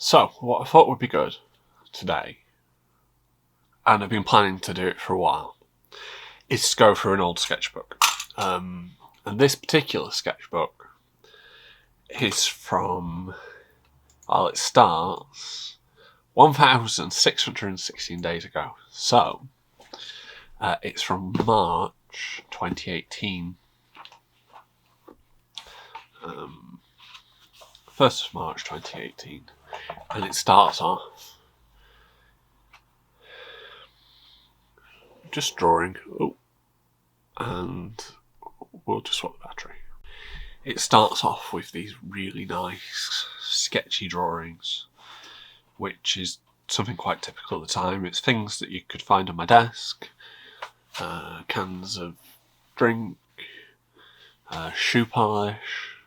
So, what I thought would be good today, and I've been planning to do it for a while, is to go through an old sketchbook. And this particular sketchbook is from, well, it starts 1,616 days ago. So, it's from March 2018. 1st of March 2018. And it starts off just drawing. Oh, and we'll just swap the battery. It starts off with these really nice, sketchy drawings, which is something quite typical at the time. It's things that you could find on my desk, cans of drink, shoe polish,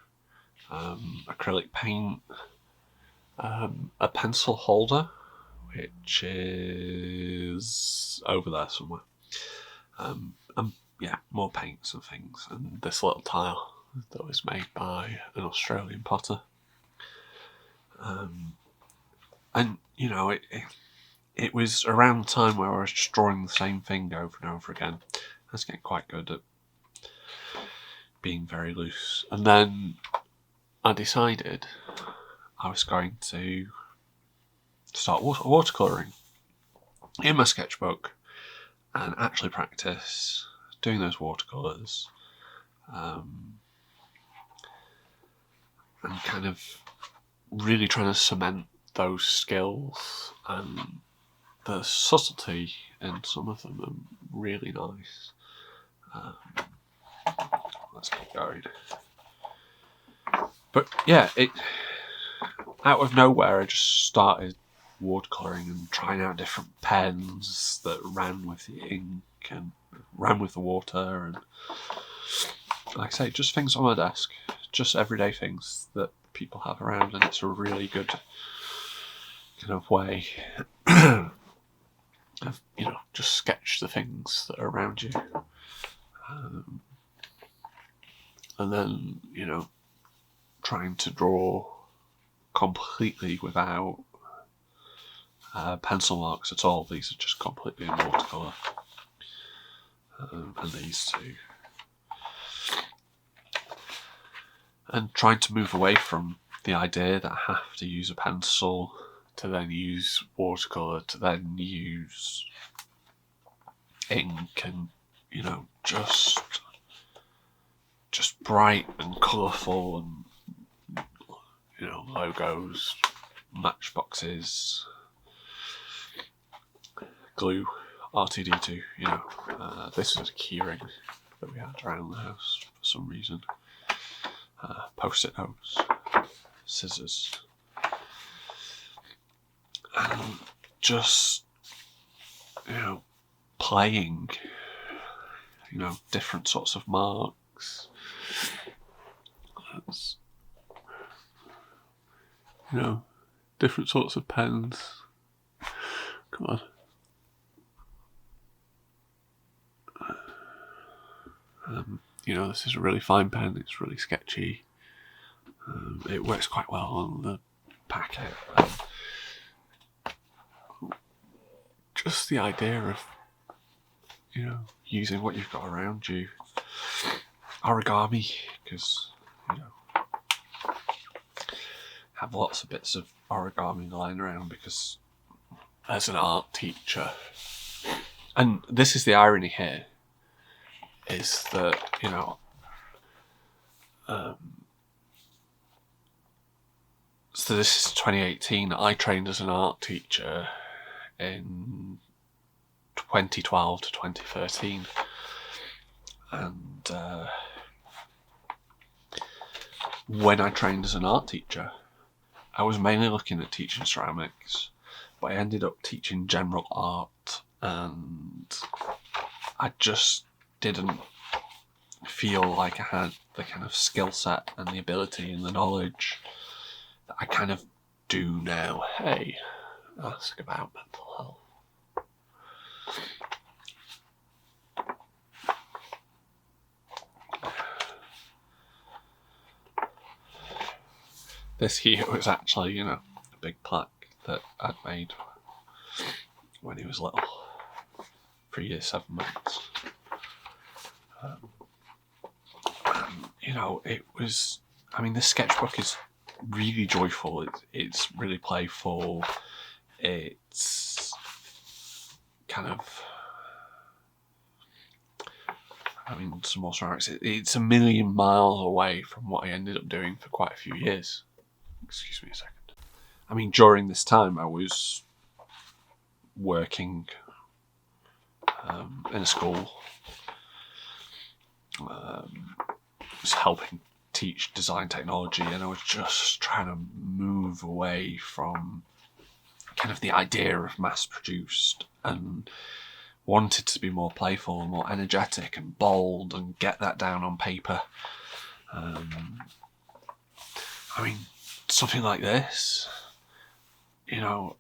acrylic paint, a pencil holder, which is over there somewhere, and yeah, more paints and things, and this little tile that was made by an Australian potter. And you know, it was around the time where I was just drawing the same thing over and over again. I was getting quite good at being very loose, and then I decided I was going to start watercolouring in my sketchbook and actually practice doing those watercolours, and kind of really trying to cement those skills, and the subtlety in some of them are really nice. Let's keep going. But yeah, it out of nowhere I just started watercolouring and trying out different pens that ran with the ink and ran with the water, and like I say, just things on my desk, just everyday things that people have around, and it's a really good kind of way of, you know, just sketch the things that are around you, and then, you know, trying to draw completely without pencil marks at all. These are just completely in watercolour, and these two. And trying to move away from the idea that I have to use a pencil to then use watercolour to then use ink, and, you know, just bright and colourful, and, you know, logos, matchboxes, glue, R2D2, you know. This is a keyring that we had around the house for some reason. Post-it notes, scissors, and just, you know, playing, you know, different sorts of marks. That's, you know, different sorts of pens. Come on. You know, this is a really fine pen, it's really sketchy. It works quite well on the packet. Just the idea of, you know, using what you've got around you. Origami, because, you know, have lots of bits of origami lying around, because as an art teacher, and this is the irony here, is that, you know, so this is 2018. I trained as an art teacher in 2012 to 2013, and when I trained as an art teacher, I was mainly looking at teaching ceramics, but I ended up teaching general art, and I just didn't feel like I had the kind of skill set and the ability and the knowledge that I kind of do now. Hey, ask about mental health. This here was actually, you know, big plaque that I'd made when he was little, 3 years, 7 months. You know, it was, I mean, this sketchbook is really joyful, it's really playful, it's kind of, I mean, some more swear, it's a million miles away from what I ended up doing for quite a few years. Excuse me a second. I mean, during this time I was working in a school, was helping teach design technology, and I was just trying to move away from kind of the idea of mass produced and wanted to be more playful and more energetic and bold and get that down on paper. I mean, something like this, you know,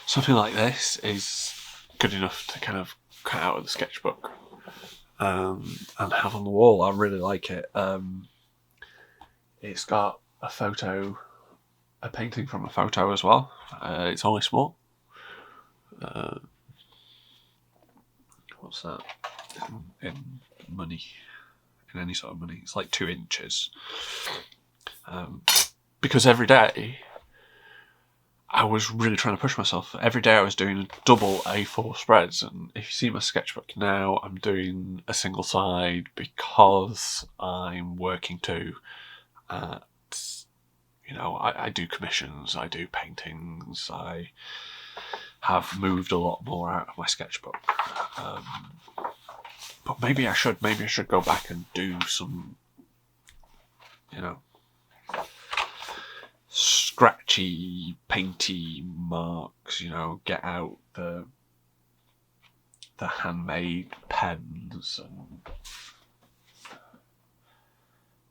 something like this is good enough to kind of cut out of the sketchbook and have on the wall. I really like it. It's got a painting from a photo as well. It's only small. What's that in money? In any sort of money, it's like 2 inches. Because every day I was really trying to push myself. Every day I was doing double A4 spreads, and if you see my sketchbook now, I'm doing a single side because I'm working too at, you know, I do commissions, I do paintings, I have moved a lot more out of my sketchbook. But maybe I should go back and do some, you know, scratchy, painty marks, you know, get out the handmade pens and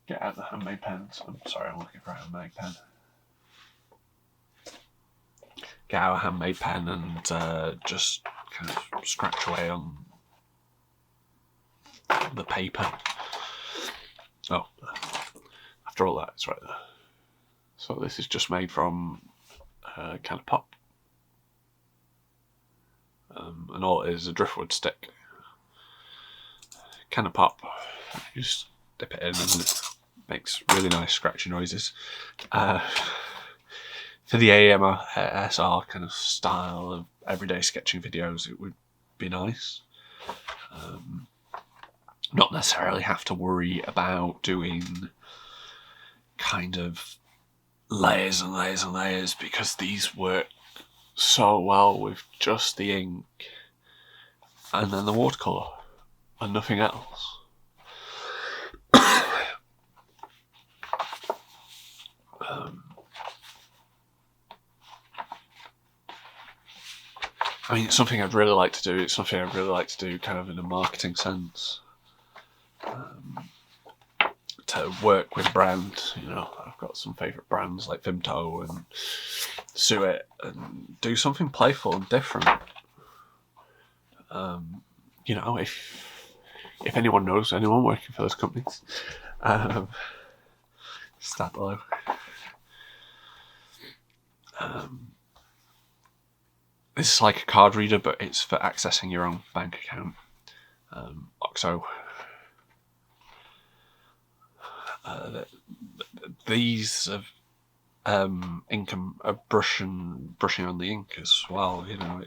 I'm sorry, I'm looking for a handmade pen. Get out a handmade pen and just kind of scratch away on the paper. Oh, after all that, it's right there. So this is just made from a can of pop. And all it is a driftwood stick. Can of pop. You just dip it in and it makes really nice scratchy noises. For the AMSR kind of style of everyday sketching videos, it would be nice. Not necessarily have to worry about doing kind of layers and layers and layers, because these work so well with just the ink and then the watercolour and nothing else. I mean, it's something I'd really like to do. It's something I'd really like to do kind of in a marketing sense. To work with a brand, you know, I've got some favourite brands like Vimto and Suet, and do something playful and different. You know, if anyone knows anyone working for those companies, stat below. This is like a card reader, but it's for accessing your own bank account. OXO. These ink and brushing on the ink as well. You know,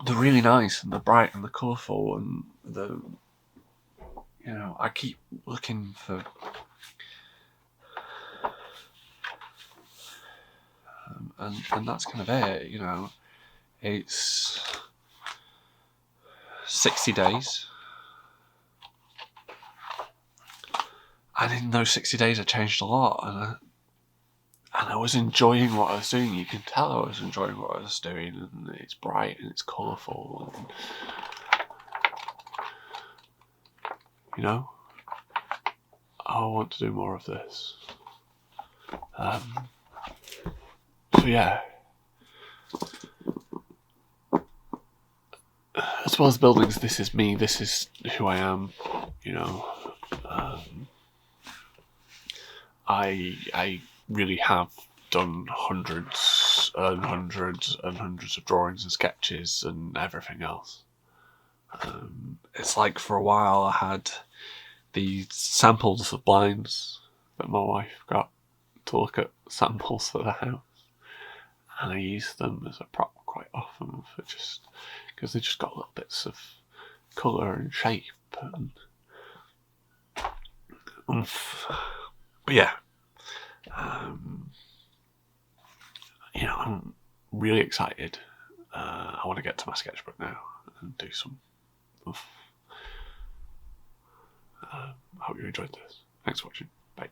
they're really nice and they're bright and they're colourful and you know, I keep looking for and that's kind of it. You know, it's 60 days. And in those 60 days I changed a lot, and I was enjoying what I was doing. You can tell I was enjoying what I was doing, and it's bright and it's colourful, and, you know, I want to do more of this. So yeah, as well as buildings, this is me, this is who I am, you know. I really have done hundreds and hundreds and hundreds of drawings and sketches and everything else. It's like for a while I had these samples of blinds that my wife got to look at samples for the house, and I used them as a prop quite often for just because they just got little bits of colour and shape and oomph. But yeah, I'm really excited. I want to get to my sketchbook now and do some oomph. I hope you enjoyed this. Thanks for watching. Bye.